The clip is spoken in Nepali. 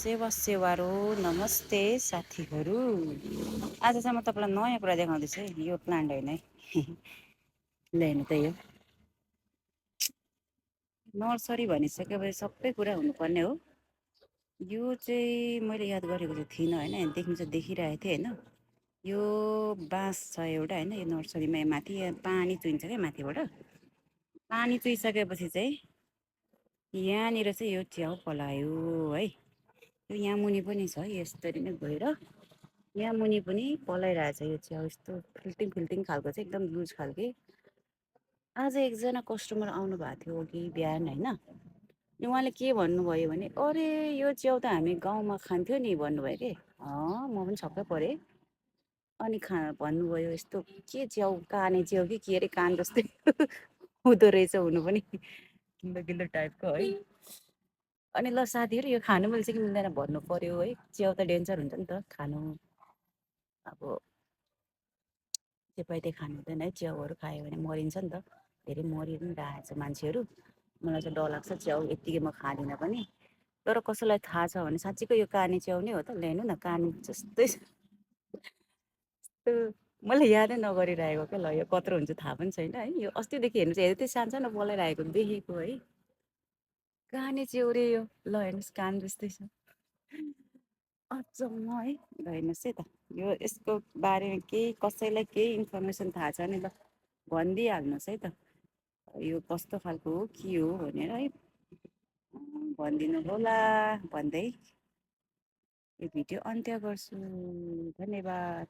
सेवारो नमस्ते साथीहरू। आज चाहिँ म तपाईँलाई नयाँ कुरा देखाउँदैछु है। यो प्लान्ट होइन है। ल्याउनु त यो नर्सरी भनिसकेपछि सबै कुरा हुनुपर्ने हो। यो चाहिँ मैले याद गरेको चाहिँ थिइनँ होइन, देख्नु चाहिँ देखिरहेको थिएँ होइन। यो बाँस छ एउटा होइन, यो नर्सरीमा माथि पानी चुहिन्छ क्या माथिबाट। पानी चुहिसकेपछि चाहिँ यहाँनिर चाहिँ यो च्याउ पलायो है। यो यहाँ मुनि पनि छ, यसरी नै गएर यहाँ मुनि पनि पलाइरहेछ यो च्याउ। यस्तो फिल्टिङ फिल्टिङ खालको चाहिँ एकदम लुज खालके। आज एकजना कस्टमर आउनु भएको थियो कि बिहान होइन। उहाँले के भन्नुभयो भने, अरे यो च्याउ त हामी गाउँमा खान्थ्यो नि भन्नुभयो कि। म पनि छक्कै परेँ। अनि भन्नुभयो यस्तो के च्याउ, काने च्याउ कि के अरे, कान जस्तै हुँदो रहेछ हुनु पनि, गिल्लो गिल्लो टाइपको है। अनि ल साथीहरू, यो खानु मिल्छ कि मिल्दैन भन्नु पर्यो है। च्याउ त डेन्जर हुन्छ नि त खानु। अब त्यो खानु हुँदैन है, च्याउहरू खायो भने मरिन्छ नि त। धेरै मरि पनि रहेछ मान्छेहरू। मलाई चाहिँ डर लाग्छ च्याउ यत्तिकै म खाँदिनँ पनि। तर कसैलाई थाहा छ भने साँच्चीको यो काने च्याउ नै हो त, ल्याउनु न, काने जस्तै मैले यादै नगरिरहेको क्या। ल यो कत्रो हुन्छ थाहा पनि छैन है। यो अस्तिदेखि हेर्नु चाहिँ हेर्दै सानो सानो बोलाइरहेको देखेको है। काने च्याउ रे यो। ल हेर्नुहोस्, कान जस्तै छ। अचम्म है। ल हेर्नुहोस् है त, यो यसको बारेमा केही कसैलाई केही इन्फर्मेसन थाहा छ भने ल भनिदिइहाल्नुहोस् है त। यो कस्तो खालको हो के हो भनेर है, भनिदिनु होला भन्दै यो भिडियो अन्त्य गर्छु। धन्यवाद।